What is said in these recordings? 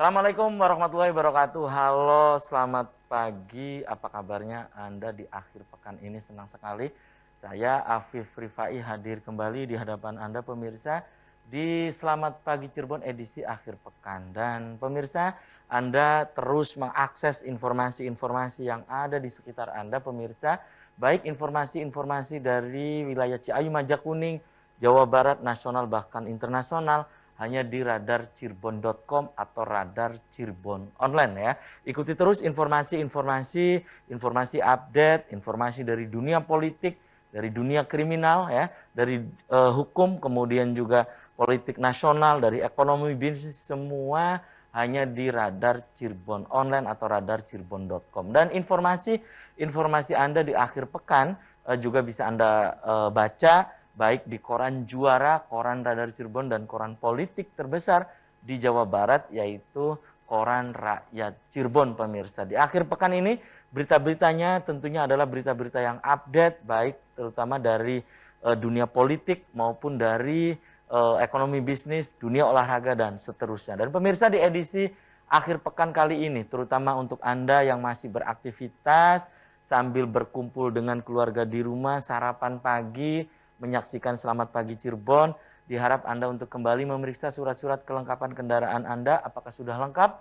Assalamualaikum warahmatullahi wabarakatuh. Halo, selamat pagi. Apa kabarnya Anda di akhir pekan ini? Senang sekali. Saya Afif Rifai hadir kembali di hadapan Anda pemirsa di Selamat Pagi Cirebon edisi akhir pekan. Dan pemirsa, Anda terus mengakses informasi-informasi yang ada di sekitar Anda pemirsa. Baik informasi-informasi dari wilayah Ciayu, Majakuning, Jawa Barat, nasional bahkan internasional, hanya di radarcirebon.com atau Radar Cirebon Online ya. Ikuti terus informasi update, informasi dari dunia politik, dari dunia kriminal ya, dari hukum, kemudian juga politik nasional, dari ekonomi bisnis, semua hanya di Radar Cirebon Online atau radarcirebon.com. Dan informasi Anda di akhir pekan juga bisa Anda baca baik di koran Juara, koran Radar Cirebon, dan koran politik terbesar di Jawa Barat, yaitu Koran Rakyat Cirebon pemirsa. Di akhir pekan ini berita-beritanya tentunya adalah berita-berita yang update, baik terutama dari dunia politik maupun dari ekonomi bisnis, dunia olahraga, dan seterusnya. Dan pemirsa, di edisi akhir pekan kali ini, terutama untuk Anda yang masih beraktivitas sambil berkumpul dengan keluarga di rumah, sarapan pagi, menyaksikan Selamat Pagi Cirebon, diharap Anda untuk kembali memeriksa surat-surat kelengkapan kendaraan Anda, apakah sudah lengkap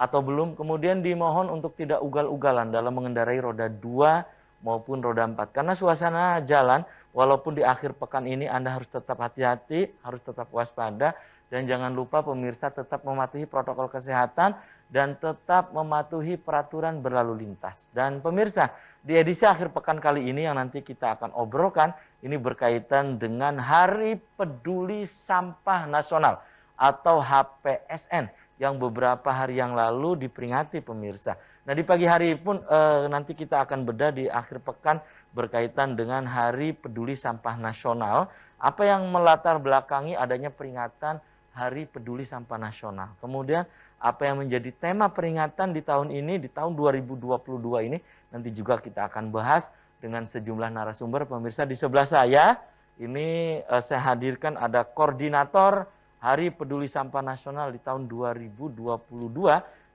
atau belum. Kemudian dimohon untuk tidak ugal-ugalan dalam mengendarai roda 2 maupun roda 4. Karena suasana jalan, walaupun di akhir pekan ini Anda harus tetap hati-hati, harus tetap waspada, dan jangan lupa pemirsa tetap mematuhi protokol kesehatan dan tetap mematuhi peraturan berlalu lintas. Dan pemirsa, di edisi akhir pekan kali ini yang nanti kita akan obrolkan, ini berkaitan dengan Hari Peduli Sampah Nasional atau HPSN yang beberapa hari yang lalu diperingati pemirsa. Nah, di pagi hari pun nanti kita akan bedah di akhir pekan berkaitan dengan Hari Peduli Sampah Nasional. Apa yang melatar belakangi adanya peringatan Hari Peduli Sampah Nasional. Kemudian apa yang menjadi tema peringatan di tahun ini, di tahun 2022 ini, nanti juga kita akan bahas dengan sejumlah narasumber pemirsa. Di sebelah saya ini saya hadirkan ada koordinator Hari Peduli Sampah Nasional di tahun 2022.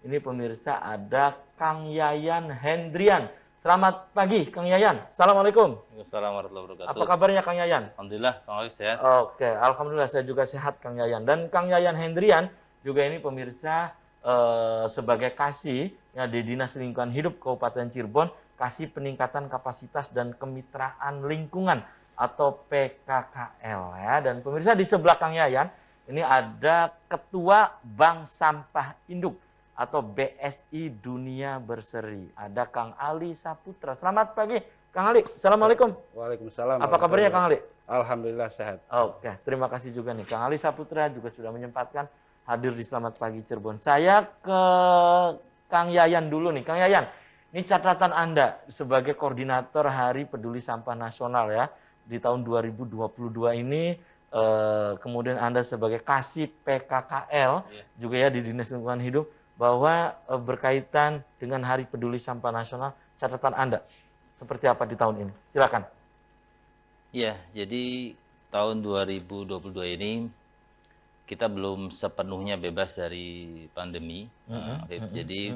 Ini pemirsa ada Kang Yayan Hendrian. Selamat pagi Kang Yayan. Assalamualaikum. Waalaikumsalam warahmatullahi wabarakatuh. Apa kabarnya Kang Yayan? Alhamdulillah, Kang Alif sehat. Oke, alhamdulillah saya juga sehat Kang Yayan. Dan Kang Yayan Hendrian juga ini pemirsa sebagai kasih ya di Dinas Lingkungan Hidup Kabupaten Cirebon, kasih peningkatan kapasitas dan kemitraan lingkungan atau PKKL ya. Dan pemirsa, di sebelah Kang Yayan ini ada Ketua Bank Sampah Induk atau BSI Dunia Berseri. Ada Kang Ali Saputra. Selamat pagi Kang Ali. Assalamualaikum. Waalaikumsalam. Apa kabarnya Kang Ali? Alhamdulillah sehat. Oke, terima kasih juga nih Kang Ali Saputra juga sudah menyempatkan hadir di Selamat Pagi Cirebon. Saya ke Kang Yayan dulu nih. Kang Yayan, ini catatan Anda sebagai koordinator Hari Peduli Sampah Nasional ya di tahun 2022 ini, kemudian Anda sebagai kasih PKKL juga ya di Dinas Lingkungan Hidup, bahwa berkaitan dengan Hari Peduli Sampah Nasional, catatan Anda seperti apa di tahun ini? Silakan. Iya, jadi tahun 2022 ini kita belum sepenuhnya bebas dari pandemi. Jadi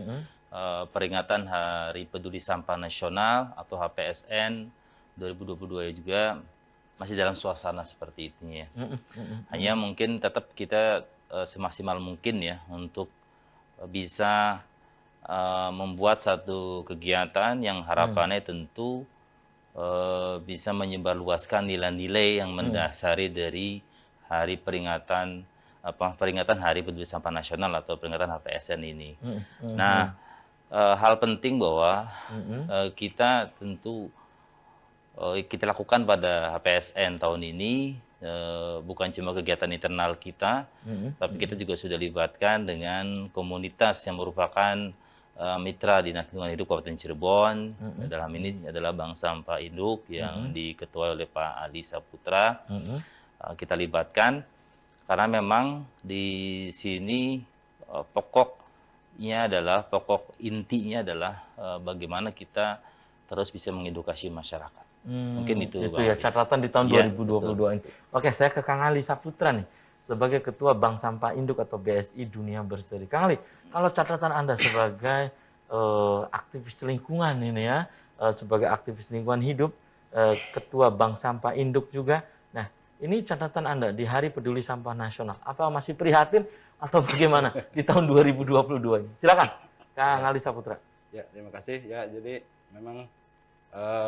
peringatan Hari Peduli Sampah Nasional atau HPSN 2022 juga masih dalam suasana seperti ini ya. Hanya mungkin tetap kita semaksimal mungkin ya untuk bisa membuat satu kegiatan yang harapannya tentu bisa menyebarluaskan nilai-nilai yang mendasari dari hari peringatan Hari Peduli Sampah Nasional atau peringatan HPSN ini. Nah, hal penting bahwa kita tentu kita lakukan pada HPSN tahun ini bukan cuma kegiatan internal kita, tapi kita juga sudah libatkan dengan komunitas yang merupakan mitra Dinas Lingkungan Hidup Kabupaten Cirebon. Dalam ini adalah Bank Sampah Induk yang diketuai oleh Pak Ali Saputra. Kita libatkan karena memang di sini pokok intinya adalah bagaimana kita terus bisa mengedukasi masyarakat. Mungkin itu ya catatan di tahun 2022 ini. Oke, saya ke Kang Ali Saputra nih. sebagai Ketua Bank Sampah Induk atau BSI Dunia Berseri. Kang Ali, kalau catatan Anda sebagai aktivis lingkungan ini ya, sebagai aktivis lingkungan hidup, Ketua Bank Sampah Induk juga. Nah, ini catatan Anda di Hari Peduli Sampah Nasional. Apa masih prihatin atau bagaimana di tahun 2022 ini? Silakan, Kang Ali Saputra. Ya, terima kasih. Ya, jadi memang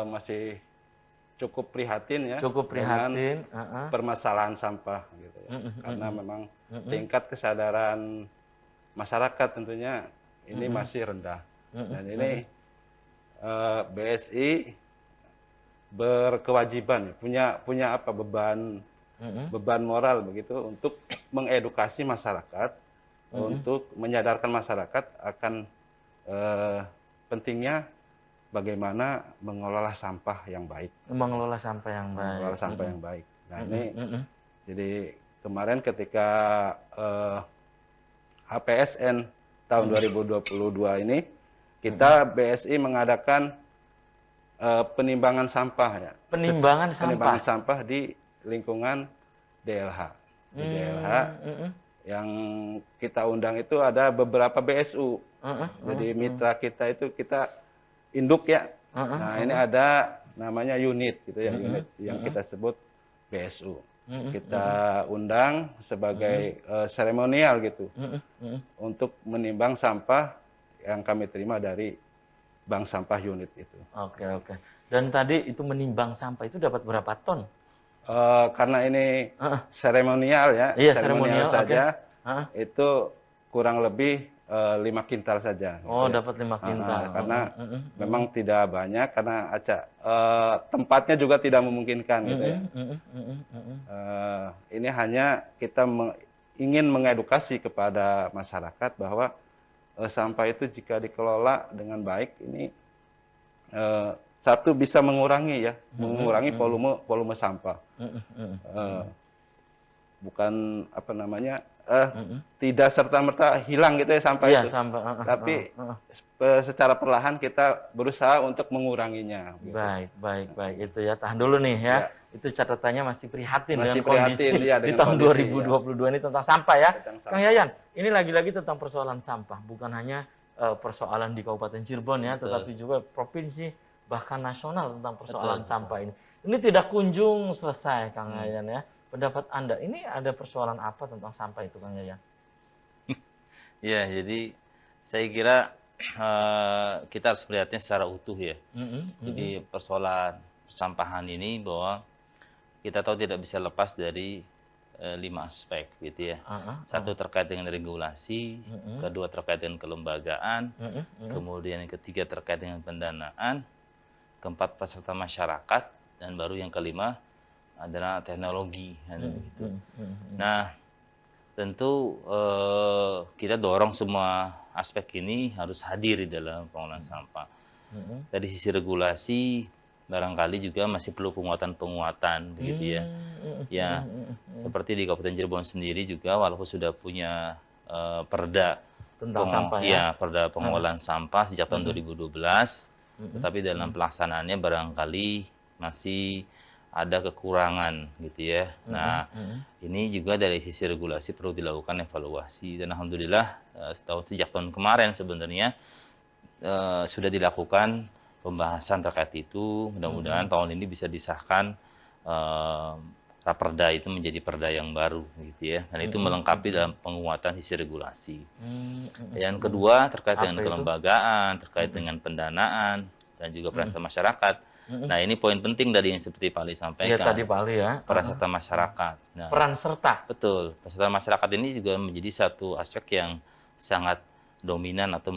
masih cukup prihatin ya Cukup dengan prihatin. permasalahan sampah gitu ya. Karena memang tingkat kesadaran masyarakat tentunya ini masih rendah. Dan ini BSI berkewajiban punya apa beban moral begitu untuk mengedukasi masyarakat, untuk menyadarkan masyarakat akan pentingnya bagaimana mengelola sampah yang baik. Mengelola sampah yang baik. Mengelola sampah yang baik. Nah ini jadi kemarin ketika HPSN tahun 2022 ini kita BSI mengadakan penimbangan sampah ya. Penimbangan sampah. Penimbangan sampah di lingkungan DLH. Di DLH yang kita undang itu ada beberapa BSU. Jadi mitra kita itu kita induk ya. Nah, ini ada namanya unit gitu ya, unit yang kita sebut BSU. Kita undang sebagai seremonial gitu. Untuk menimbang sampah yang kami terima dari bank sampah unit itu. Oke. Dan tadi itu menimbang sampah itu dapat berapa ton? Karena ini seremonial ya, Iya, seremonial saja, okay. itu kurang lebih 5 kintal saja. Oh, gitu ya. dapat 5 kintal. Karena memang tidak banyak, karena tempatnya juga tidak memungkinkan gitu ya. Ini hanya kita ingin mengedukasi kepada masyarakat bahwa sampah itu jika dikelola dengan baik ini satu bisa mengurangi ya, mengurangi volume sampah. Bukan apa namanya tidak serta-merta hilang gitu ya sampah Iya, itu. sampah. Tapi secara perlahan kita berusaha untuk menguranginya. Gitu. Baik. Itu ya, tahan dulu nih ya. Itu catatannya masih prihatin Masih dengan kondisi prihatin, ya, di dengan tahun kondisi, 2022 ini tentang sampah ya. Tentang sampah. Kang Yayan, ini lagi-lagi tentang persoalan sampah, bukan hanya persoalan di Kabupaten Cirebon ya, tetapi juga provinsi bahkan nasional tentang persoalan sampah ini. Ini tidak kunjung selesai, Kang Yayan ya. Pendapat Anda, ini ada persoalan apa tentang sampah itu, Kang Yayan? Ya, jadi saya kira kita harus melihatnya secara utuh ya. Jadi persoalan persampahan ini bahwa kita tahu tidak bisa lepas dari 5 aspek gitu ya. Satu terkait dengan regulasi, kedua terkait dengan kelembagaan, kemudian yang ketiga terkait dengan pendanaan, keempat peserta masyarakat, dan baru yang kelima adalah teknologi. Gitu. Nah, tentu kita dorong semua aspek ini harus hadir di dalam pengelolaan sampah. Dari sisi regulasi, barangkali juga masih perlu penguatan-penguatan, begitu ya. Ya, seperti di Kabupaten Cirebon sendiri juga, walaupun sudah punya perda tentang sampah ya. Perda pengelolaan sampah sejak tahun 2012, tetapi dalam pelaksanaannya barangkali masih ada kekurangan gitu ya. Nah, ini juga dari sisi regulasi perlu dilakukan evaluasi, dan alhamdulillah sejak tahun kemarin sebenarnya sudah dilakukan pembahasan terkait itu. Mudah-mudahan tahun ini bisa disahkan raperda itu menjadi perda yang baru gitu ya, dan itu melengkapi dalam penguatan sisi regulasi. Yang kedua terkait dengan kelembagaan, terkait dengan pendanaan dan juga peran masyarakat. Nah, ini poin penting dari yang seperti Pak Ali sampaikan. Ya, tadi Pak Ali ya. Peran serta masyarakat. Nah, peran serta. Betul. Peran serta masyarakat ini juga menjadi satu aspek yang sangat dominan atau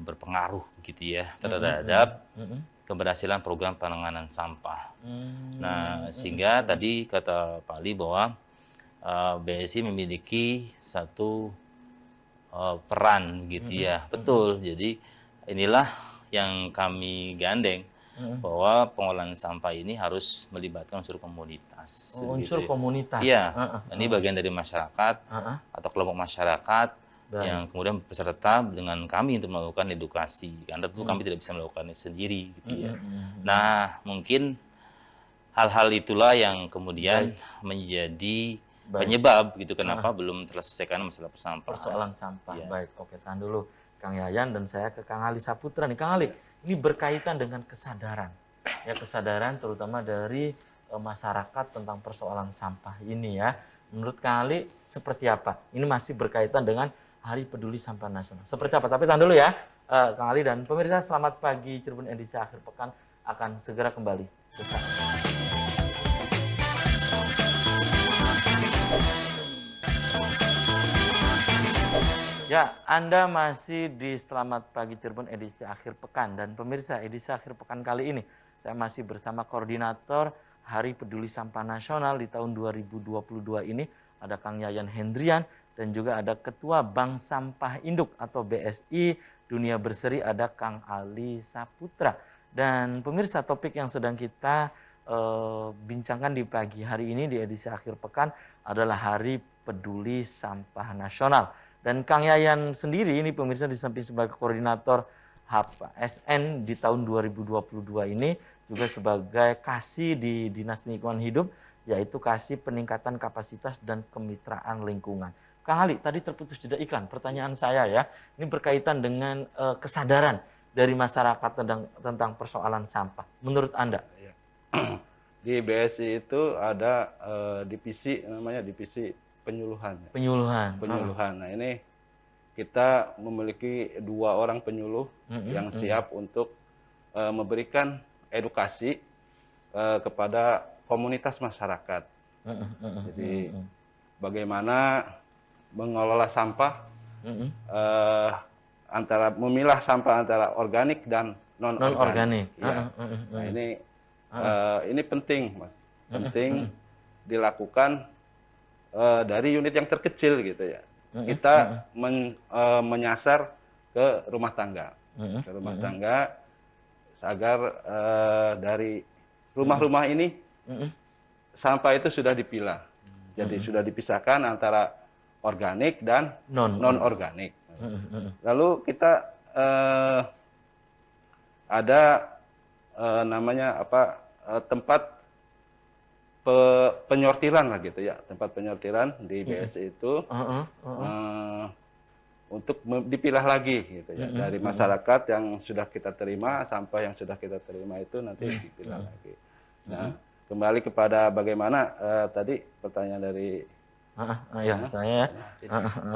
berpengaruh gitu ya terhadap keberhasilan program penanganan sampah. Nah, sehingga tadi kata Pak Ali bahwa BSI memiliki satu peran gitu ya. Betul. Jadi inilah yang kami gandeng, bahwa pengolahan sampah ini harus melibatkan unsur komunitas. Unsur komunitas. Iya, ini bagian dari masyarakat atau kelompok masyarakat yang kemudian berserta dengan kami untuk melakukan edukasi. Karena tentu kami tidak bisa melakukannya sendiri, gitu ya. Nah, mungkin hal-hal itulah yang kemudian menjadi penyebab gitu kenapa belum terselesaikan masalah persampahan. Persoalan sampah. Ya. Baik, oke, tahan dulu Kang Yayan, dan saya ke Kang Ali Saputra nih. Kang Ali, ini berkaitan dengan kesadaran. Ya, kesadaran terutama dari masyarakat tentang persoalan sampah ini ya. Menurut Kang Ali seperti apa? Ini masih berkaitan dengan Hari Peduli Sampah Nasional. Seperti apa? Tapi tahan dulu ya, Kang Ali dan pemirsa. Selamat pagi Cirebon edisi akhir pekan akan segera kembali sesaat. Ya, Anda masih di Selamat Pagi Cirebon edisi akhir pekan. Dan pemirsa, edisi akhir pekan kali ini saya masih bersama koordinator Hari Peduli Sampah Nasional di tahun 2022 ini. Ada Kang Yayan Hendrian dan juga ada Ketua Bank Sampah Induk atau BSI Dunia Berseri, ada Kang Ali Saputra. Dan pemirsa, topik yang sedang kita bincangkan di pagi hari ini di edisi akhir pekan adalah Hari Peduli Sampah Nasional. Dan Kang Yayan sendiri ini pemirsa di samping sebagai koordinator HPSN di tahun 2022 ini juga sebagai kasih di Dinas Lingkungan Hidup, yaitu kasih peningkatan kapasitas dan kemitraan lingkungan. Kang Ali, tadi terputus jeda iklan. Pertanyaan saya ya, ini berkaitan dengan kesadaran dari masyarakat tentang persoalan sampah. Menurut Anda? Di BSI itu ada divisi, namanya divisi penyuluhan. Penyuluhan. Nah, ini kita memiliki 2 orang penyuluh yang siap untuk memberikan edukasi kepada komunitas masyarakat. Jadi bagaimana mengelola sampah, antara memilah sampah antara organik dan non-organik. Ya. Nah, ini penting, Mas. Penting dilakukan dari unit yang terkecil gitu ya. Kita menyasar ke rumah tangga, agar dari rumah-rumah ini sampah itu sudah dipilah. Jadi sudah dipisahkan antara organik dan non-organik. Lalu kita ada namanya tempat penyortiran lah gitu ya, tempat penyortiran di BSI itu untuk dipilah lagi gitu ya, dari masyarakat yang sudah kita terima, sampah yang sudah kita terima itu nanti dipilah lagi. Nah, kembali kepada bagaimana tadi pertanyaan dari saya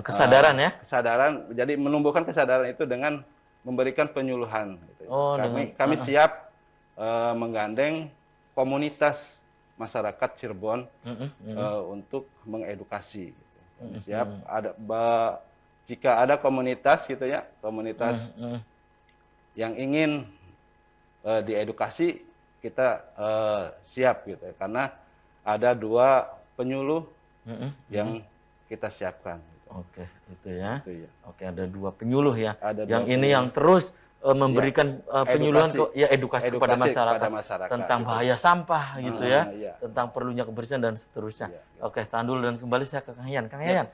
kesadaran ya. Kesadaran, jadi menumbuhkan kesadaran itu dengan memberikan penyuluhan. Gitu. Kami siap menggandeng komunitas masyarakat Cirebon untuk mengedukasi. Gitu. Siap jika ada komunitas gitu ya, komunitas yang ingin diedukasi, kita siap gitu. Karena ada 2 penyuluh yang kita siapkan. Gitu. Oke, itu ya. Oke, ada 2 penyuluh ya. Yang ini penyuluh. yang terus memberikan penyuluhan edukasi kepada masyarakat tentang gitu. bahaya sampah gitu ya, tentang perlunya kebersihan dan seterusnya. Oke, tahan dulu dan kembali saya ke Kang Yayan. Kang Yayan,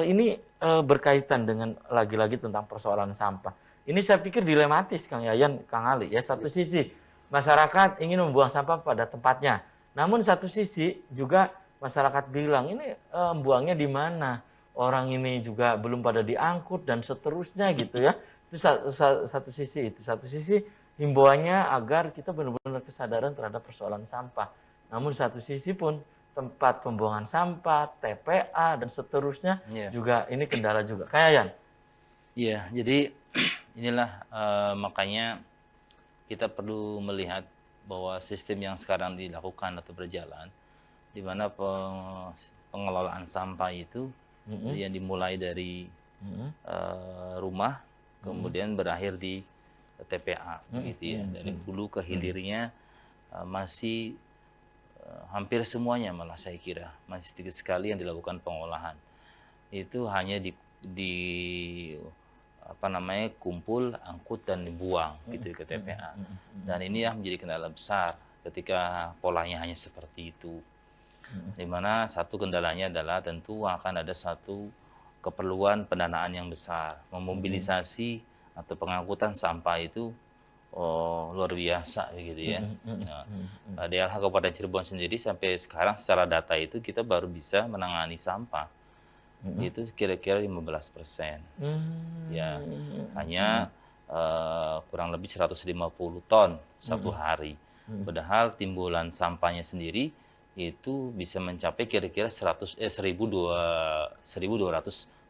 ini berkaitan dengan lagi-lagi tentang persoalan sampah. Ini saya pikir dilematis Kang Yayan, Kang Ali ya. Satu sisi masyarakat ingin membuang sampah pada tempatnya, namun satu sisi juga masyarakat bilang ini buangnya di mana? Orang ini juga belum pada diangkut dan seterusnya gitu ya. Itu satu sisi itu. Satu sisi himbauannya agar kita benar-benar kesadaran terhadap persoalan sampah. Namun satu sisi pun tempat pembuangan sampah, TPA dan seterusnya juga ini kendala juga. Kayak Yan? Iya, jadi inilah makanya kita perlu melihat bahwa sistem yang sekarang dilakukan atau berjalan, di mana pengelolaan sampah itu yang dimulai dari rumah, kemudian berakhir di TPA, gitu ya. Dari hulu ke hilirnya masih hampir semuanya, malah saya kira masih sedikit sekali yang dilakukan pengolahan. Itu hanya kumpul, angkut dan dibuang gitu ke TPA. Dan ini yang menjadi kendala besar ketika polanya hanya seperti itu. Di mana satu kendalanya adalah tentu akan ada satu keperluan pendanaan yang besar, memobilisasi atau pengangkutan sampah itu luar biasa begitu ya. Nah, DLH Kabupaten Cirebon sendiri sampai sekarang secara data itu kita baru bisa menangani sampah itu kira-kira 15%. Ya, hanya kurang lebih 150 ton satu hari. Padahal timbulan sampahnya sendiri itu bisa mencapai kira-kira 1.200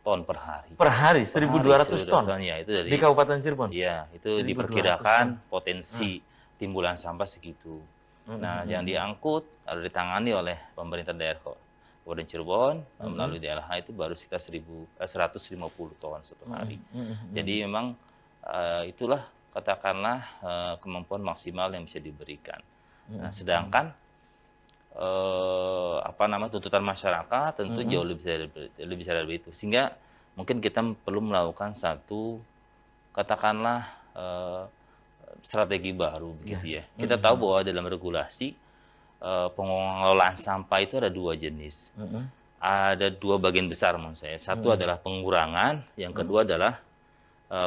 ton per hari. Per hari Per 1.200 ton ya, itu dari di Kabupaten Cirebon. ya, itu 1.200 ton. diperkirakan potensi timbulan sampah segitu. Nah, yang diangkut atau ditangani oleh pemerintah daerah Kabupaten Cirebon melalui DLH itu baru sekitar 150 ton satu hari. Jadi memang itulah katakanlah kemampuan maksimal yang bisa diberikan. Nah, sedangkan tuntutan masyarakat tentu jauh lebih besar dari itu. Sehingga mungkin kita perlu melakukan satu katakanlah strategi baru begitu ya. Kita tahu bahwa dalam regulasi pengelolaan sampah itu ada dua jenis. Ada dua bagian besar menurut saya. Satu adalah pengurangan, yang kedua adalah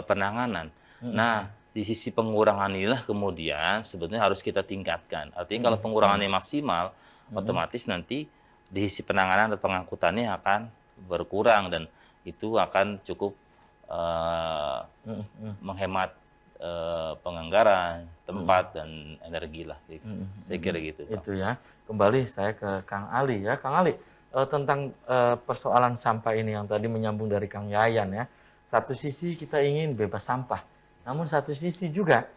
penanganan. Nah, di sisi pengurangan inilah kemudian sebetulnya harus kita tingkatkan. Artinya kalau pengurangannya maksimal, otomatis nanti di sisi penanganan atau pengangkutannya akan berkurang dan itu akan cukup menghemat penganggaran, tempat dan energi lah. Saya kira gitu, Pak. Itu ya. Kembali saya ke Kang Ali ya. Kang Ali, tentang persoalan sampah ini yang tadi menyambung dari Kang Yayan ya. Satu sisi kita ingin bebas sampah, namun satu sisi juga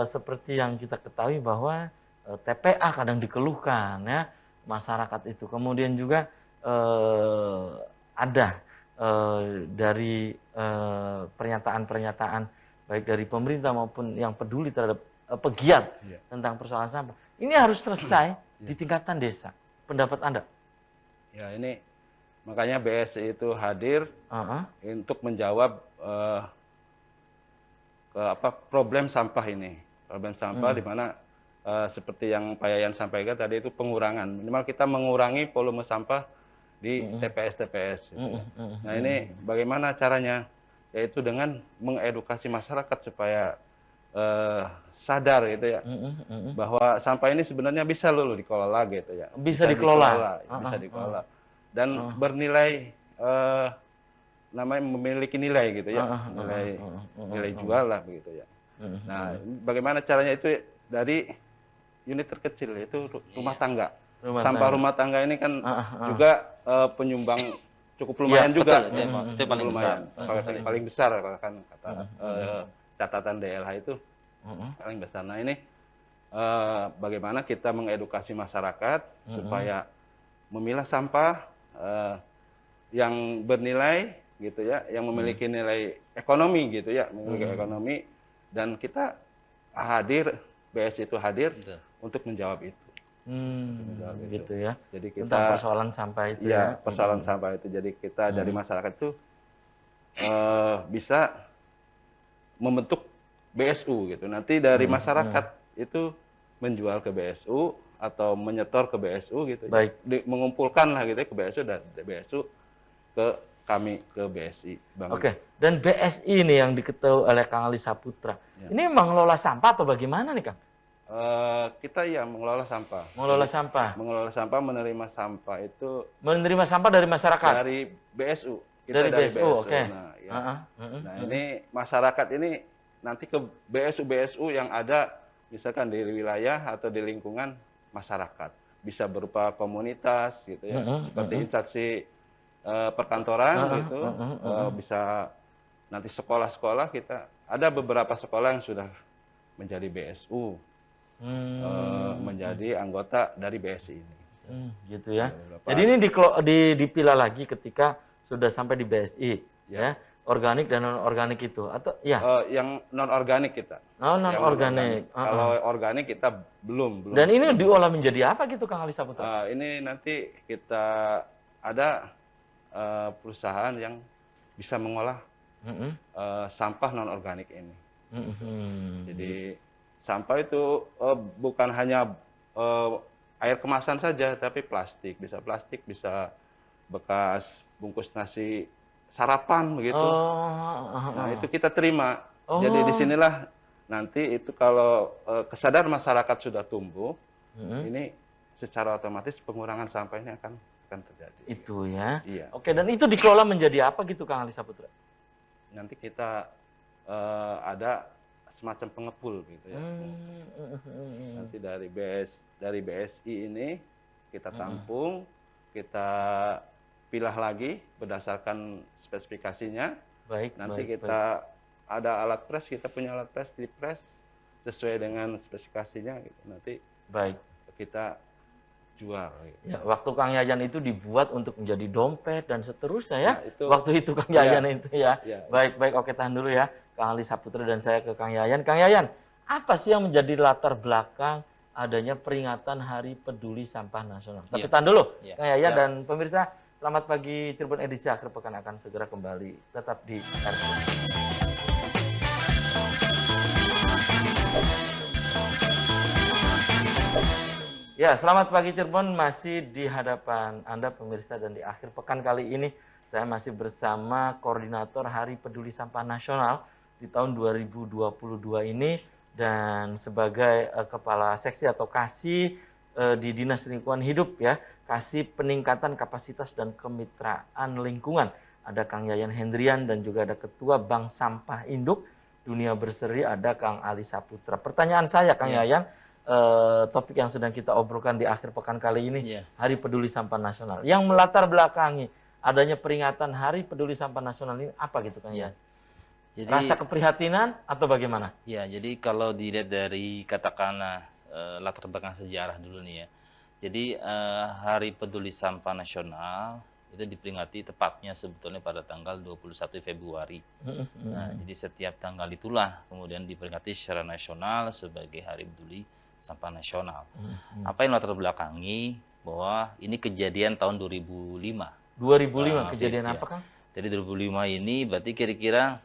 seperti yang kita ketahui bahwa TPA kadang dikeluhkan ya masyarakat itu. Kemudian juga ada dari pernyataan-pernyataan baik dari pemerintah maupun yang peduli terhadap pegiat tentang persoalan sampah. Ini harus selesai di tingkatan desa. Pendapat Anda? Ya, ini makanya BSI itu hadir untuk menjawab problem sampah ini. Problem sampah di mana seperti yang Pak Yayan sampaikan tadi itu pengurangan. Minimal kita mengurangi volume sampah di TPS-TPS. Gitu. Nah, ini bagaimana caranya? Yaitu dengan mengedukasi masyarakat supaya sadar gitu ya, bahwa sampah ini sebenarnya bisa loh dikelola gitu ya. Bisa dikelola. Bisa dikelola. Dan bernilai namanya memiliki nilai gitu ya, nilai jual lah begitu ya. Nah, bagaimana caranya itu dari unit terkecil yaitu rumah tangga. Sampah rumah tangga ini kan juga penyumbang cukup lumayan juga. Itu paling besar. Paling besar kan kata catatan DLH itu paling besar. Nah, ini bagaimana kita mengedukasi masyarakat supaya memilah sampah yang bernilai gitu ya, yang memiliki nilai ekonomi gitu ya, memiliki ekonomi, dan kita BSI itu hadir untuk menjawab itu. Gitu ya. Jadi kita tentang persoalan sampah itu ya. Persoalan sampah itu. Jadi kita dari masyarakat itu bisa membentuk BSU gitu. Nanti dari masyarakat itu menjual ke BSU atau menyetor ke BSU gitu. Baik. Mengumpulkan lah gitu ya ke BSU dan BSU ke kami ke BSI. Oke. Dan BSI ini yang diketuai oleh Kang Ali Saputra. Ini mengelola sampah atau bagaimana nih, Kang? Kita mengelola sampah. Mengelola sampah. Mengelola sampah, menerima sampah itu. Menerima sampah dari masyarakat. Dari BSU. Dari BSU, oke. Nah, ya. Nah, ini masyarakat ini nanti ke BSU yang ada misalkan di wilayah atau di lingkungan masyarakat. Bisa berupa komunitas gitu ya, seperti instansi perkantoran gitu. Bisa nanti sekolah-sekolah kita ada beberapa sekolah yang sudah menjadi BSU. Menjadi anggota dari BSI ini. Gitu ya. Jadi ini dipilah lagi ketika sudah sampai di BSI, ya. Organik dan non organik itu, atau ya? Yang non organik kita. Oh, non organik. Kalau organik kita belum. Dan ini diolah menjadi apa gitu, Kang Ali Saputra? Ini nanti kita ada perusahaan yang bisa mengolah sampah non organik ini. Jadi sampah itu bukan hanya air kemasan saja, tapi plastik. Bisa plastik, bisa bekas bungkus nasi sarapan begitu. Nah, itu kita terima. Jadi disinilah nanti itu kalau kesadaran masyarakat sudah tumbuh, ini secara otomatis pengurangan sampah ini akan terjadi. Itu ya. Iya. Oke, dan itu dikelola menjadi apa gitu Kang Ali Saputra? Nanti kita ada semacam pengepul gitu ya. Nanti dari BSI ini kita tampung, kita pilah lagi berdasarkan spesifikasinya. Baik. Nanti baik, kita ada alat press, kita punya alat press, di press sesuai dengan spesifikasinya gitu. Nanti baik. kita jual. Gitu. Ya, waktu Kang Yayan itu dibuat untuk menjadi dompet dan seterusnya ya. Nah, itu, waktu itu Kang Yayan itu ya. Ya. Baik, oke, tahan dulu ya. Kang Ali Saputra dan saya ke Kang Yayan. Kang Yayan, apa sih yang menjadi latar belakang adanya peringatan Hari Peduli Sampah Nasional? Tapi tahan dulu, Kang Yayan dan pemirsa. Selamat pagi, Cirebon edisi akhir pekan akan segera kembali. Tetap di RT. Ya, selamat pagi Cirebon, masih di hadapan Anda pemirsa, dan di akhir pekan kali ini saya masih bersama Koordinator Hari Peduli Sampah Nasional di tahun 2022 ini, dan sebagai Kepala Seksi atau Kasih di Dinas Lingkungan Hidup ya, Kasih Peningkatan Kapasitas dan Kemitraan Lingkungan. Ada Kang Yayan Hendrian dan juga ada Ketua Bank Sampah Induk Dunia Berseri, ada Kang Ali Saputra. Pertanyaan saya Kang Yayan, topik yang sedang kita obrolkan di akhir pekan kali ini, Hari Peduli Sampah Nasional. Yang melatar belakangi adanya peringatan Hari Peduli Sampah Nasional ini apa gitu Kang Yayan? Jadi, rasa keprihatinan atau bagaimana? Ya, jadi kalau dilihat dari katakanlah latar belakang sejarah dulu nih ya. Jadi Hari Peduli Sampah Nasional itu diperingati tepatnya sebetulnya pada tanggal 21 Februari. Nah, jadi setiap tanggal itulah kemudian diperingati secara nasional sebagai Hari Peduli Sampah Nasional. Apa yang latar belakangi bahwa ini kejadian tahun 2005. 2005 kejadian apa Kang? Jadi 2005 ini berarti kira-kira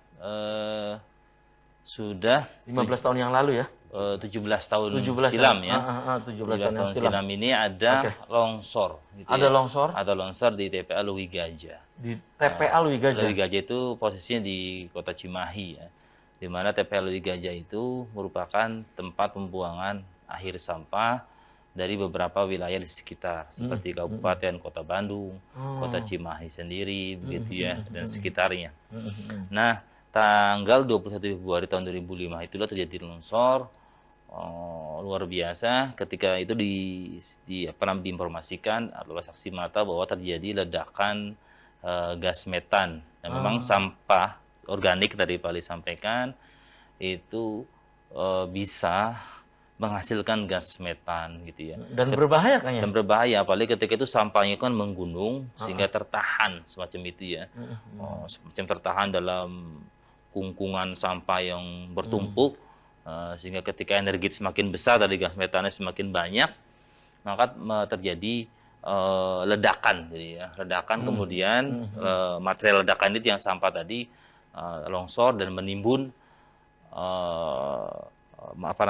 sudah 15 tahun yang lalu ya? 17 tahun silam ya. 17 tahun silam ini ada longsor. Gitu ada longsor? Ada longsor di TPA Lewi Gajah. Di TPA Lewi Gajah? Lewi Gajah itu posisinya di Kota Cimahi ya. Di mana TPA Lewi Gajah itu merupakan tempat pembuangan akhir sampah dari beberapa wilayah di sekitar, seperti Kabupaten Kota Bandung, Kota Cimahi sendiri, begitu ya, dan sekitarnya. Nah, tanggal 21 Februari tahun 2005 itulah terjadi longsor luar biasa. Ketika itu diinformasikan oleh saksi mata bahwa terjadi ledakan gas metan. Nah, memang sampah organik tadi Pak Ali sampaikan itu bisa menghasilkan gas metan gitu ya. Dan berbahaya kan ya? Dan berbahaya, apalagi ketika itu sampahnya kan menggunung sehingga tertahan semacam itu ya. Semacam tertahan dalam kungkungan sampah yang bertumpuk, sehingga ketika energi semakin besar dari gas metannya semakin banyak, maka terjadi ledakan, jadi ya. Ledakan kemudian material ledakan itu yang sampah tadi longsor dan menimbun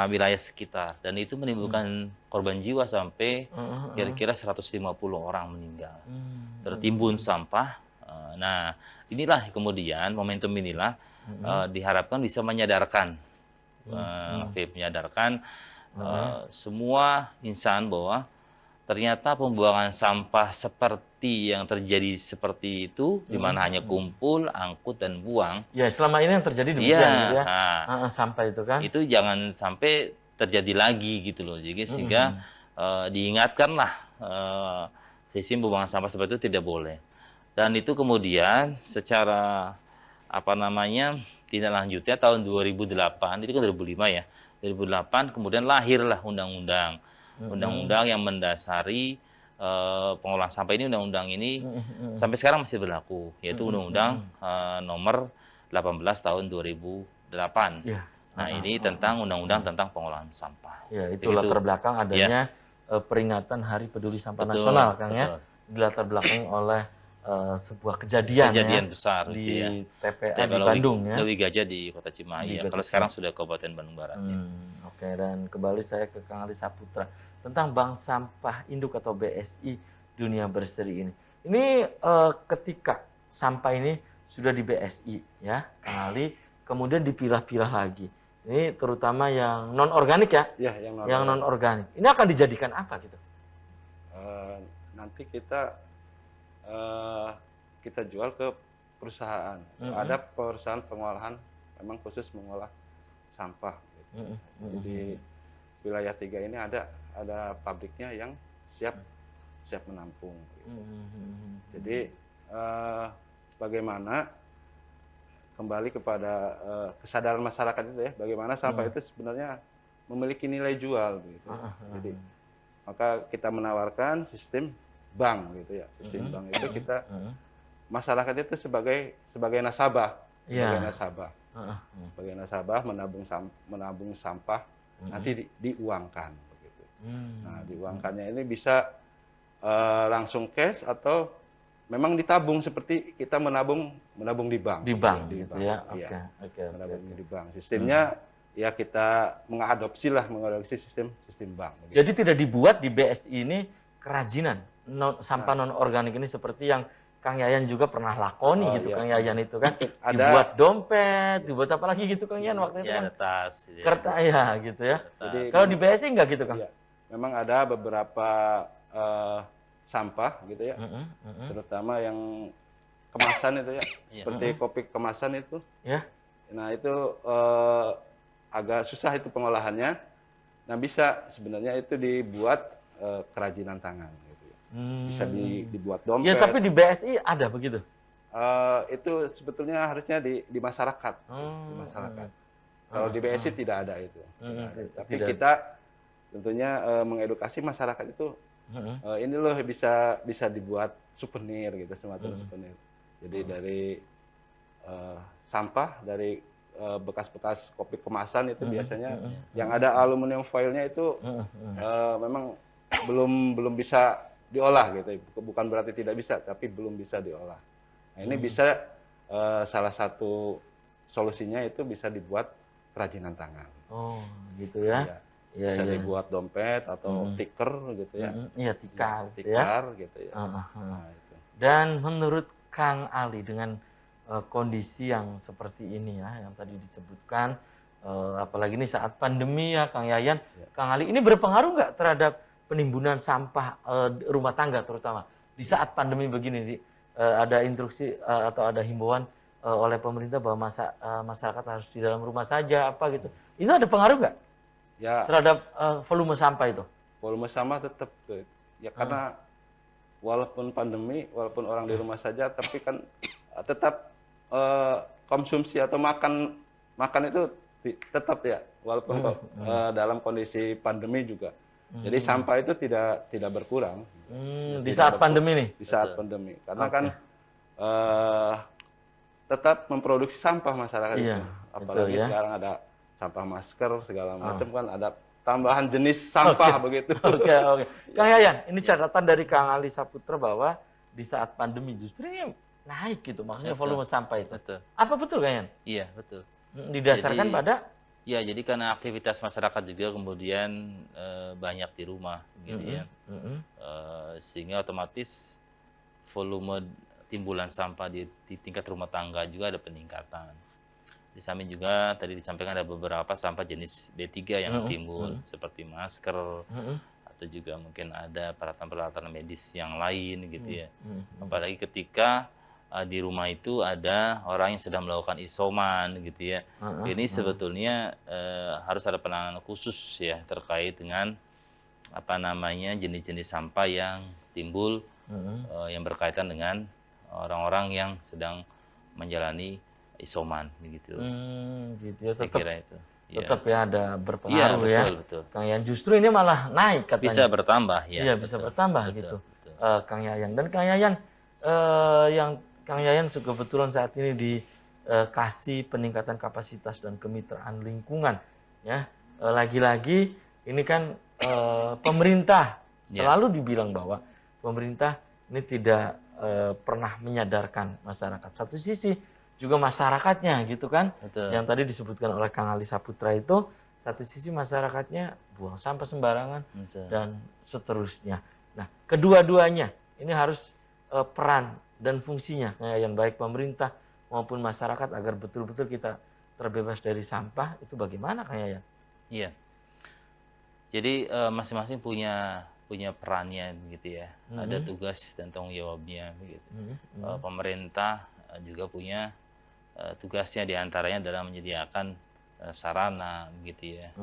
wilayah sekitar, dan itu menimbulkan korban jiwa sampai kira-kira 150 orang meninggal tertimbun sampah. Nah, inilah kemudian momentum inilah diharapkan bisa menyadarkan semua insan bahwa ternyata pembuangan sampah seperti yang terjadi seperti itu, di mana hanya kumpul, angkut, dan buang. Ya, selama ini yang terjadi demikian gitu ya. Sampah itu kan. Itu jangan sampai terjadi lagi gitu loh. Jadi sehingga diingatkanlah sistem pembuangan sampah seperti itu tidak boleh. Dan itu kemudian secara tindak lanjutnya tahun 2008, itu kan 2005 ya. 2008 kemudian lahirlah undang-undang yang mendasari pengolahan sampah ini. Undang-undang ini sampai sekarang masih berlaku, yaitu Undang-Undang nomor 18 tahun 2008. Nah, ini tentang undang-undang tentang pengolahan sampah. Ya, itu latar belakang adanya peringatan Hari Peduli Sampah Nasional, Kang ya. Dilatar belakangi oleh sebuah kejadian besar di TPA di Bandung ya. Lewi Gajah di Kota Cimahi. Kalau sekarang sudah Kabupaten Bandung Barat. Oke, dan kembali saya ke Kang Ali Saputra tentang Bank Sampah Induk atau BSI Dunia Berseri ini. Ini ketika sampah ini sudah di BSI ya, Kang Ali, kemudian dipilah-pilah lagi. Ini terutama yang non organik ya, Ya, yang non. yang non organik. Ini akan dijadikan apa gitu? Nanti kita jual ke perusahaan. Ada perusahaan pengolahan memang khusus mengolah sampah. Gitu. Di wilayah 3 ini ada pabriknya yang siap menampung. Gitu. Jadi bagaimana kembali kepada kesadaran masyarakat itu ya, bagaimana sampah itu sebenarnya memiliki nilai jual. Gitu. Jadi maka kita menawarkan sistem bank gitu ya. Sistem bank itu kita masyarakat itu sebagai nasabah, sebagai nasabah menabung sampah nanti diuangkan begitu. Nah, diuangkannya ini bisa langsung cash atau memang ditabung seperti kita menabung di bank. Di bank di gitu bank. ya. Oke. Menabung di bank. Sistemnya ya kita mengadopsi sistem bank. Begitu. Jadi tidak dibuat di BSI ini kerajinan sampah non organik ini seperti yang Kang Yayan juga pernah lakoni gitu. Iya. Kang Yayan itu kan Ada. dibuat dompet, dibuat apa lagi gitu Kang Yayan waktu itu Ya, kan. ada tas. Gitu ya. Kertas ya gitu ya. Jadi Kalau di BSI enggak gitu Kang? Iya. Memang ada beberapa sampah gitu ya. Terutama yang kemasan itu ya. Seperti kopi kemasan itu. Ya. Nah, itu agak susah itu pengolahannya. Nah, bisa sebenarnya itu dibuat kerajinan tangan gitu ya. Bisa dibuat dompet. Ya, tapi di BSI ada begitu. Itu sebetulnya harusnya di masyarakat. Di masyarakat. Kalau di BSI tidak ada itu. Tapi kita tentunya mengedukasi masyarakat itu ini loh bisa dibuat souvenir gitu, semacam souvenir. Jadi dari sampah, dari bekas-bekas kopi kemasan itu biasanya yang ada aluminium foilnya itu memang belum bisa diolah gitu. Bukan berarti tidak bisa, tapi belum bisa diolah. Nah, ini bisa salah satu solusinya itu bisa dibuat kerajinan tangan. Oh, gitu ya. Ya, bisa dibuat dompet atau tikar gitu ya. Iya, tikar gitu ya. Tikar gitu ya. Nah, itu. Dan menurut Kang Ali dengan kondisi yang seperti ini ya, yang tadi disebutkan, apalagi ini saat pandemi ya, Kang Yayan, Kang Ali, ini berpengaruh nggak terhadap penimbunan sampah rumah tangga terutama di saat pandemi begini? Ada instruksi atau ada himbauan oleh pemerintah bahwa masyarakat harus di dalam rumah saja, apa gitu? Itu ada pengaruh nggak Ya, terhadap volume sampah itu? volume sampah tetap ya karena walaupun pandemi, walaupun orang di rumah saja, tapi kan tetap konsumsi atau makan itu tetap ya, walaupun dalam kondisi pandemi juga. Jadi sampah itu tidak berkurang. Di saat pandemi nih? Di saat pandemi, karena kan tetap memproduksi sampah masyarakat itu. Apalagi sekarang ada sampah masker segala macam kan, ada tambahan jenis sampah begitu. Oke. Kang Yayan, ini catatan dari Kang Ali Saputra bahwa di saat pandemi justru ini naik gitu, maksudnya volume sampah itu. Betul. Apa betul Kang Yayan? Iya, betul. Didasarkan pada? Ya, jadi karena aktivitas masyarakat juga kemudian banyak di rumah gitu ya. Sehingga otomatis volume timbulan sampah di tingkat rumah tangga juga ada peningkatan. Di samping juga tadi disampaikan ada beberapa sampah jenis B3 yang timbul seperti masker atau juga mungkin ada peralatan-peralatan medis yang lain gitu ya. Apalagi ketika di rumah itu ada orang yang sedang melakukan isoman gitu ya. Ini sebetulnya harus ada penanganan khusus ya terkait dengan apa namanya jenis-jenis sampah yang timbul yang berkaitan dengan orang-orang yang sedang menjalani isoman gitu. Gitu ya, Saya kira itu. Tetap ya ada berpengaruh ya. Betul. Kang Yayan, justru ini malah naik katanya. Bisa bertambah ya. Iya, bisa bertambah gitu. Kang Yayan, dan Kang Yayan yang Kang Yayan kebetulan saat ini dikasih peningkatan kapasitas dan kemitraan lingkungan ya. Lagi-lagi ini kan pemerintah selalu dibilang bahwa pemerintah ini tidak pernah menyadarkan masyarakat. Satu sisi juga masyarakatnya gitu kan. Betul. Yang tadi disebutkan oleh Kang Ali Saputra itu, satu sisi masyarakatnya buang sampah sembarangan dan seterusnya. Nah, kedua-duanya ini harus peran dan fungsinya yang baik pemerintah maupun masyarakat agar betul-betul kita terbebas dari sampah itu bagaimana Kang Yayan? Iya. Jadi masing-masing punya perannya gitu ya. Ada tugas dan tanggung jawabnya begitu. Pemerintah juga punya tugasnya diantaranya adalah menyediakan sarana gitu ya,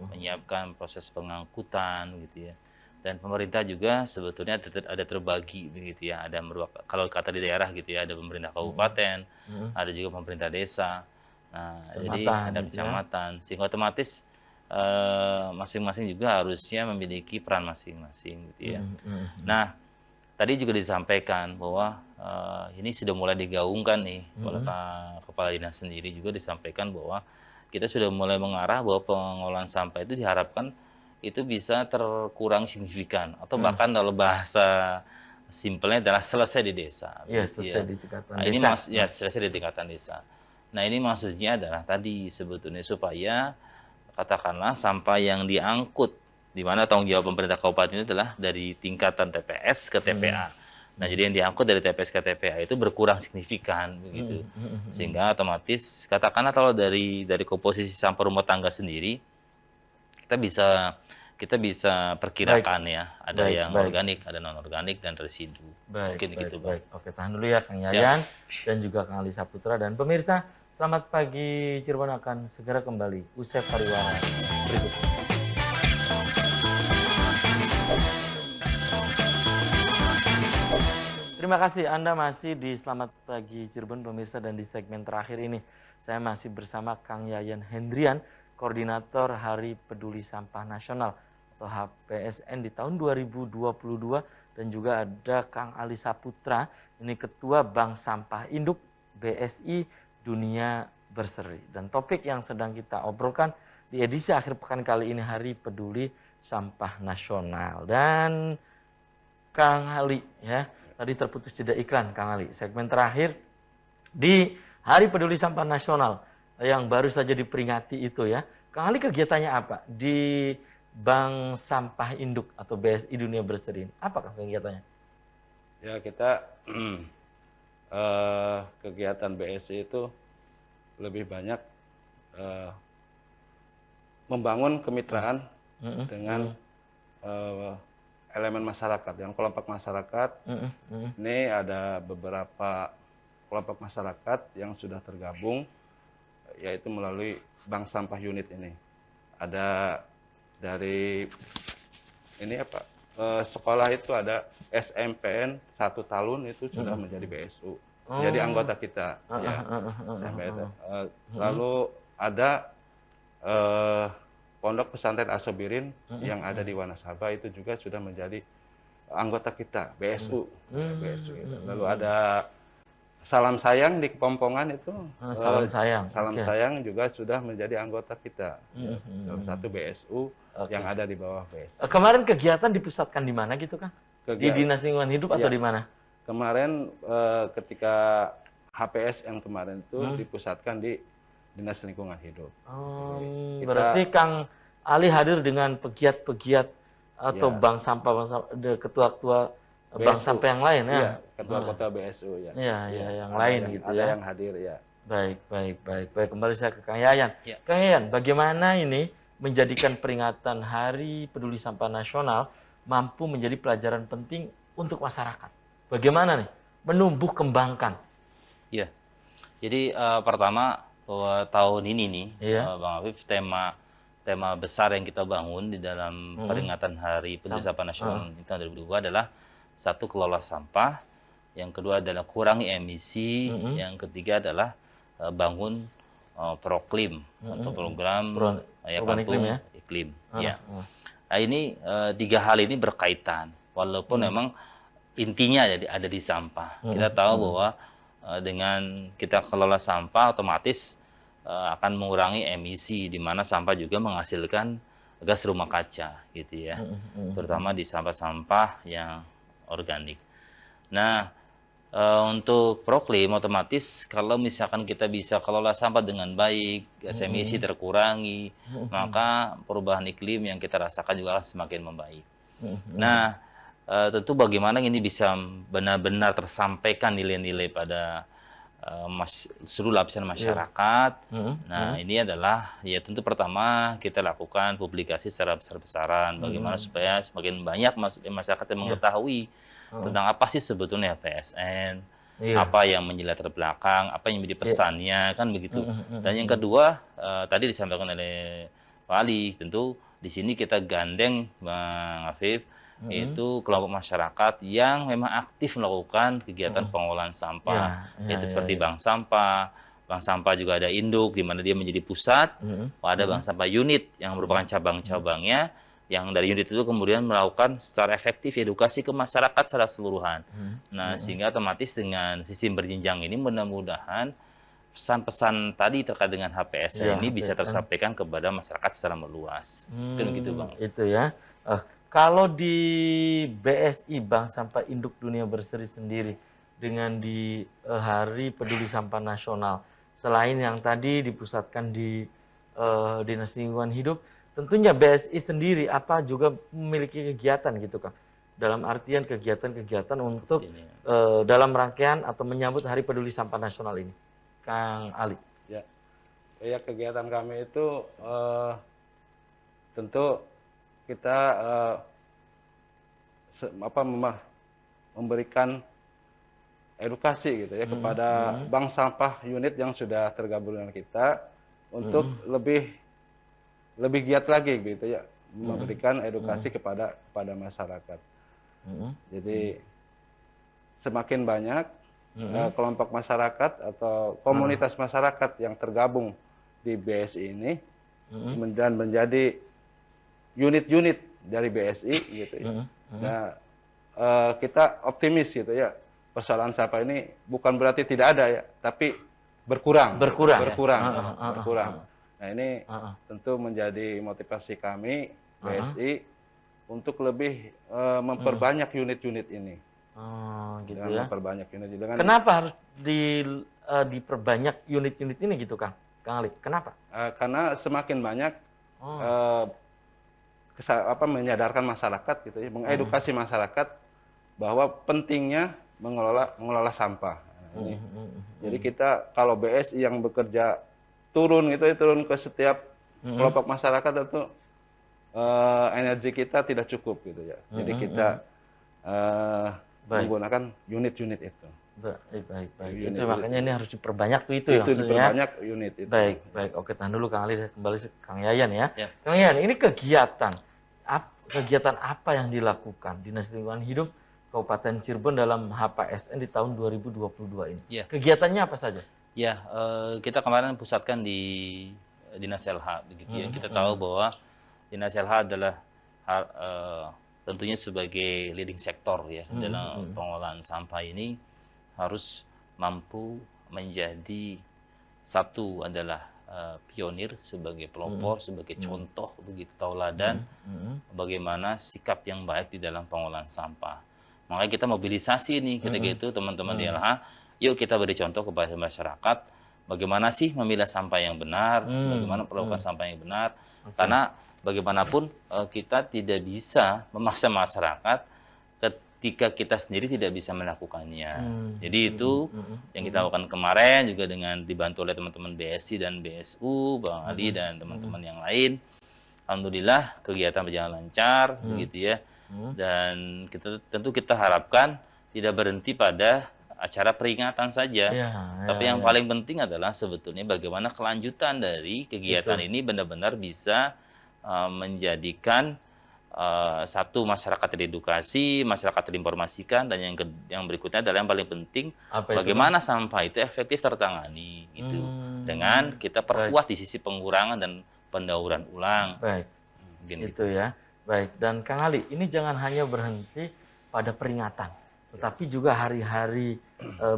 menyiapkan proses pengangkutan gitu ya. Dan pemerintah juga sebetulnya ada terbagi begitu ya. Ada kalau kata di daerah gitu ya, ada pemerintah kabupaten, ada juga pemerintah desa. Nah, jadi ada Gitu ya. kecamatan, sehingga otomatis masing-masing juga harusnya memiliki peran masing-masing gitu ya. Nah, tadi juga disampaikan bahwa ini sudah mulai digaungkan nih oleh Pak Kepala Dinas sendiri, juga disampaikan bahwa kita sudah mulai mengarah bahwa pengolahan sampah itu diharapkan itu bisa terkurang signifikan, atau bahkan kalau bahasa simpelnya adalah selesai di desa. Iya, begitu selesai ya. di tingkatan Nah, ini desa. selesai di tingkatan desa. Nah, ini maksudnya adalah tadi sebetulnya supaya katakanlah sampah yang diangkut, di mana tanggung jawab pemerintah kabupaten itu adalah dari tingkatan TPS ke TPA. Nah, jadi yang diangkut dari TPS ke TPA itu berkurang signifikan begitu. Sehingga otomatis katakanlah kalau dari komposisi sampah rumah tangga sendiri kita bisa perkirakan ya, ada yang organik, ada non organik dan residu. Mungkin gitu, Bang. Oke, tahan dulu ya Kang Yayan dan juga Kang Ali Saputra, dan pemirsa, selamat pagi Cirebon akan segera kembali usai pariwara berikut. Terima kasih Anda masih di Selamat Pagi Cirebon pemirsa, dan di segmen terakhir ini saya masih bersama Kang Yayan Hendrian, Koordinator Hari Peduli Sampah Nasional atau HPSN di tahun 2022, dan juga ada Kang Ali Saputra, ini Ketua Bank Sampah Induk BSI Dunia Berseri. Dan topik yang sedang kita obrolkan di edisi akhir pekan kali ini Hari Peduli Sampah Nasional. Dan Kang Ali ya, tadi terputus jeda iklan Kang Ali. Segmen terakhir di Hari Peduli Sampah Nasional yang baru saja diperingati itu ya. Kang Ali kegiatannya apa di Bank Sampah Induk atau BSI Dunia Berseri? Apakah kegiatannya? Ya, kita kegiatan BSI itu lebih banyak membangun kemitraan dengan elemen masyarakat, yang kelompok masyarakat. Ini ada beberapa kelompok masyarakat yang sudah tergabung, yaitu melalui Bank Sampah Unit ini. Ada dari ini sekolah itu ada SMPN 1 Talun itu sudah menjadi BSU, jadi anggota kita. Lalu ada Pondok Pesantren Asobirin yang ada di Wanasaba itu juga sudah menjadi anggota kita, BSU. BSU itu. Lalu ada Salam Sayang di Kepompongan itu. Salam Sayang. Salam Sayang juga sudah menjadi anggota kita. Salah satu BSU yang ada di bawah BSU. Kemarin kegiatan dipusatkan di mana gitu Kang? Di Dinas Lingkungan Hidup atau di mana? Kemarin ketika HPSN kemarin itu dipusatkan di Dinas Lingkungan Hidup. Berarti Kang Ali hadir dengan pegiat-pegiat atau bank sampah, ketua-ketua bank sampah yang lain ya? Iya, ketua-ketua BSU ya. Iya, yang lain gitu ya. Ada yang hadir ya. Baik. Kembali saya ke Kang Yayan. Kang Yayan, bagaimana ini menjadikan peringatan Hari Peduli Sampah Nasional mampu menjadi pelajaran penting untuk masyarakat? Bagaimana nih menumbuh kembangkan? Iya. Jadi pertama bahwa tahun ini nih, Bang Afif, tema besar yang kita bangun di dalam peringatan Hari Peduli Sampah Nasional di tahun 2022 adalah satu, kelola sampah, yang kedua adalah kurangi emisi, yang ketiga adalah bangun Proklim atau program perubahan iklim. Ya. Nah, ini tiga hal ini berkaitan, walaupun memang intinya ada di sampah. Kita tahu bahwa dengan kita kelola sampah otomatis akan mengurangi emisi, di mana sampah juga menghasilkan gas rumah kaca gitu ya, terutama di sampah-sampah yang organik. Nah, untuk Proklim otomatis kalau misalkan kita bisa kelola sampah dengan baik, gas emisi terkurangi, maka perubahan iklim yang kita rasakan juga semakin membaik. Nah, tentu bagaimana ini bisa benar-benar tersampaikan nilai-nilai pada seluruh lapisan masyarakat. Nah, ini adalah ya tentu pertama kita lakukan publikasi secara besar-besaran bagaimana supaya semakin banyak masyarakat yang mengetahui tentang apa sih sebetulnya PSN, apa yang menjadi latar belakang, apa yang menjadi pesannya, kan begitu. Dan yang kedua, tadi disampaikan oleh Pak Ali, tentu di sini kita gandeng Bang Afif, yaitu kelompok masyarakat yang memang aktif melakukan kegiatan pengolahan sampah, yaitu seperti bank sampah. Bank sampah juga ada induk, di mana dia menjadi pusat, ada bank sampah unit yang merupakan cabang-cabangnya, yang dari unit itu kemudian melakukan secara efektif edukasi ke masyarakat secara keseluruhan. Nah, sehingga otomatis dengan sistem berjenjang ini mudah-mudahan pesan-pesan tadi terkait dengan HPSN ini bisa tersampaikan kepada masyarakat secara meluas. Kan gitu, Bang. Itu ya. Kalau di BSI, Bank Sampah Induk Dunia Berseri sendiri, dengan di Hari Peduli Sampah Nasional, selain yang tadi dipusatkan di Dinas Lingkungan Hidup, tentunya BSI sendiri apa juga memiliki kegiatan gitu, Kang? Dalam artian kegiatan-kegiatan untuk dalam rangkaian atau menyambut Hari Peduli Sampah Nasional ini, Kang Ali. Ya, kegiatan kami itu tentu kita memberikan edukasi gitu ya kepada bank sampah unit yang sudah tergabung dengan kita untuk lebih giat lagi gitu ya, memberikan edukasi kepada masyarakat. Jadi semakin banyak kelompok masyarakat atau komunitas masyarakat yang tergabung di BSI ini dan menjadi unit-unit dari BSI gitu ya. Nah, kita optimis gitu ya, persoalan sampah ini bukan berarti tidak ada ya, tapi berkurang. Nah, ini tentu menjadi motivasi kami BSI untuk lebih memperbanyak unit-unit ini. Gitu dengan ya. Memperbanyak unit dengan. Kenapa harus diperbanyak unit-unit ini gitu, Kang Ali? Kenapa? Karena semakin banyak menyadarkan masyarakat gitu ya, mengedukasi masyarakat bahwa pentingnya mengelola sampah. Nah, ini. Jadi kita kalau BSI yang bekerja turun ke setiap kelompok masyarakat itu energi kita tidak cukup gitu ya. Jadi kita menggunakan unit-unit itu. Baik. Itu makanya ini harus diperbanyak tuh itu ya maksudnya. Diperbanyak unit itu. Baik. Oke, tahan dulu Kang Ali, kembali ke Kang Yayan ya. Kang Yayan, ini kegiatan apa yang dilakukan Dinas Lingkungan Hidup Kabupaten Cirebon dalam HPSN di tahun 2022 ini? Kegiatannya apa saja? Ya, kita kemarin pusatkan di Dinas LH begitu ya. Kita tahu bahwa Dinas LH adalah tentunya sebagai leading sektor ya dalam pengolahan sampah ini harus mampu menjadi satu adalah pionir sebagai pelopor, sebagai contoh begitu tauladan bagaimana sikap yang baik di dalam pengolahan sampah. Makanya kita mobilisasi nih ketika itu teman-teman di LH, yuk kita beri contoh kepada masyarakat bagaimana sih memilah sampah yang benar, bagaimana melakukan sampah yang benar. Karena bagaimanapun kita tidak bisa memaksa masyarakat ketika kita sendiri tidak bisa melakukannya. Jadi itu yang kita lakukan kemarin juga dengan dibantu oleh teman-teman BSI dan BSU, Bang Ali dan teman-teman yang lain. Alhamdulillah kegiatan berjalan lancar, begitu ya. Dan tentu kita harapkan tidak berhenti pada acara peringatan saja. Tapi yang paling penting adalah sebetulnya bagaimana kelanjutan dari kegiatan ini benar-benar bisa menjadikan satu masyarakat teredukasi, masyarakat terinformasikan, dan yang berikutnya adalah yang paling penting bagaimana sampah itu efektif tertangani gitu dengan kita perkuat di sisi pengurangan dan pendauran ulang. Itu ya. Baik, dan Kang Ali, ini jangan hanya berhenti pada peringatan, tetapi juga hari-hari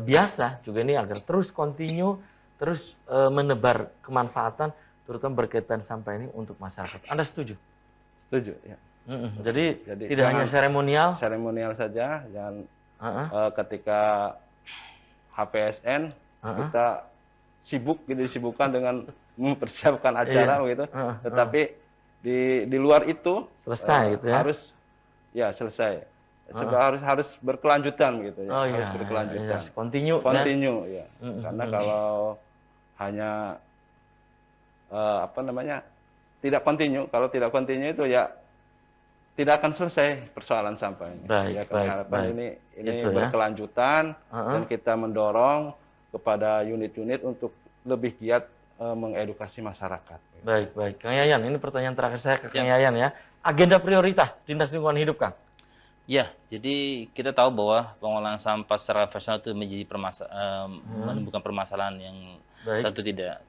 biasa juga ini agar terus continue, terus menebar kemanfaatan, terutama berkaitan sampah ini untuk masyarakat. Anda setuju? Setuju, ya. Jadi tidak hanya seremonial saja, jangan ketika HPSN kita disibukkan dengan mempersiapkan acara gitu, tetapi di luar itu selesai gitu ya. Harus selesai. Sebab harus berkelanjutan gitu ya. Oh Harus iya, berkelanjutan. iya, continue, ya. Continue ya. Karena kalau hanya tidak continue, kalau tidak continue itu ya tidak akan selesai persoalan sampah ini. Baik, Ya, kami baik, harapkan baik. ini Itu ya. berkelanjutan dan kita mendorong kepada unit-unit untuk lebih giat mengedukasi masyarakat. Baik, baik. Kang Yayan, ini pertanyaan terakhir saya ke Kang Yayan ya. Agenda prioritas Dinas Lingkungan Hidup, Kang. Ya, jadi kita tahu bahwa pengolahan sampah secara profesional itu menjadi menimbulkan permasalahan yang Baik. tentu tidak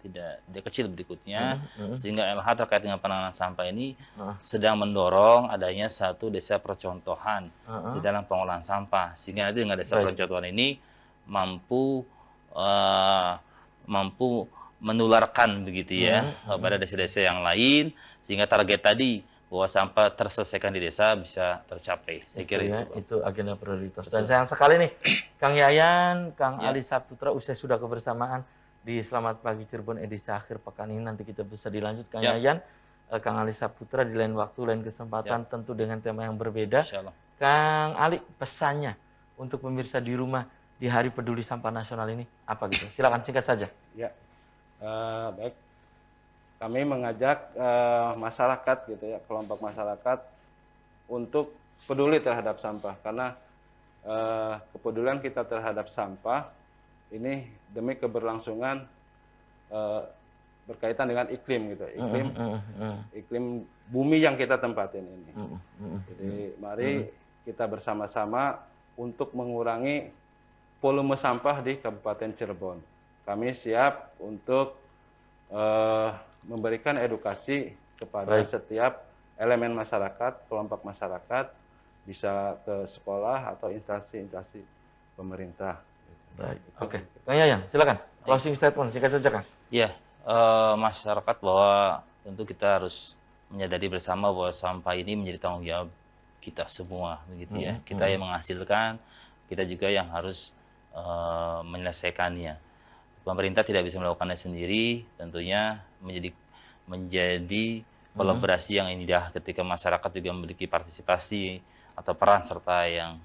kecil berikutnya, sehingga LH terkait dengan penanganan sampah ini sedang mendorong adanya satu desa percontohan di dalam pengolahan sampah, sehingga nanti dengan desa percontohan ini mampu menularkan begitu ya pada desa-desa yang lain, sehingga target tadi bahwa sampah terselesaikan di desa bisa tercapai. Saya kira itu agenda prioritas. Dan sayang sekali nih, Kang Yayan, Kang Ali Saputra, usai sudah kebersamaan di Selamat Pagi Cirebon edisi akhir pekan ini. Nanti kita bisa dilanjut, Kang Yayan, Kang Ali Saputra di lain waktu, lain kesempatan, tentu dengan tema yang berbeda. Kang Ali, pesannya untuk pemirsa di rumah di Hari Peduli Sampah Nasional ini apa gitu? Silakan singkat saja. Ya, baik. Kami mengajak masyarakat gitu ya, kelompok masyarakat untuk peduli terhadap sampah, karena kepedulian kita terhadap sampah ini demi keberlangsungan berkaitan dengan iklim gitu, iklim bumi yang kita tempatin ini. Jadi mari kita bersama-sama untuk mengurangi volume sampah di Kabupaten Cirebon. Kami siap untuk memberikan edukasi kepada setiap elemen masyarakat, kelompok masyarakat, bisa ke sekolah atau instansi-instansi pemerintah. Baik, oke. Kang Yayan, silakan. Closing statement, singkat saja, Kang. Ya, masyarakat bahwa tentu kita harus menyadari bersama bahwa sampah ini menjadi tanggung jawab kita semua, begitu ya. Kita yang menghasilkan, kita juga yang harus menyelesaikannya. Pemerintah tidak bisa melakukannya sendiri, tentunya menjadi kolaborasi yang indah ketika masyarakat juga memiliki partisipasi atau peran serta yang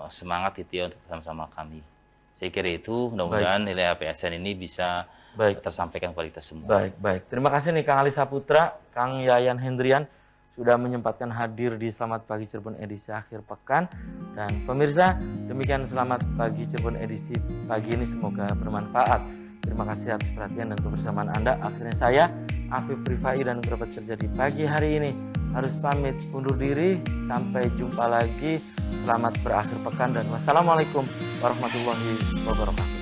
semangat itu ya untuk bersama-sama kami. Saya kira itu, mudah-mudahan nilai APSN ini bisa tersampaikan kepada kita semua. Baik, baik. Terima kasih nih Kang Ali Saputra, Kang Yayan Hendrian sudah menyempatkan hadir di Selamat Pagi Cirebon edisi akhir pekan. Dan pemirsa, demikian Selamat Pagi Cirebon edisi pagi ini, semoga bermanfaat. Terima kasih atas perhatian dan kebersamaan Anda. Akhirnya saya, Afif Rifai dan kerabat kerja di pagi hari ini harus pamit undur diri. Sampai jumpa lagi. Selamat berakhir pekan dan wassalamualaikum warahmatullahi wabarakatuh.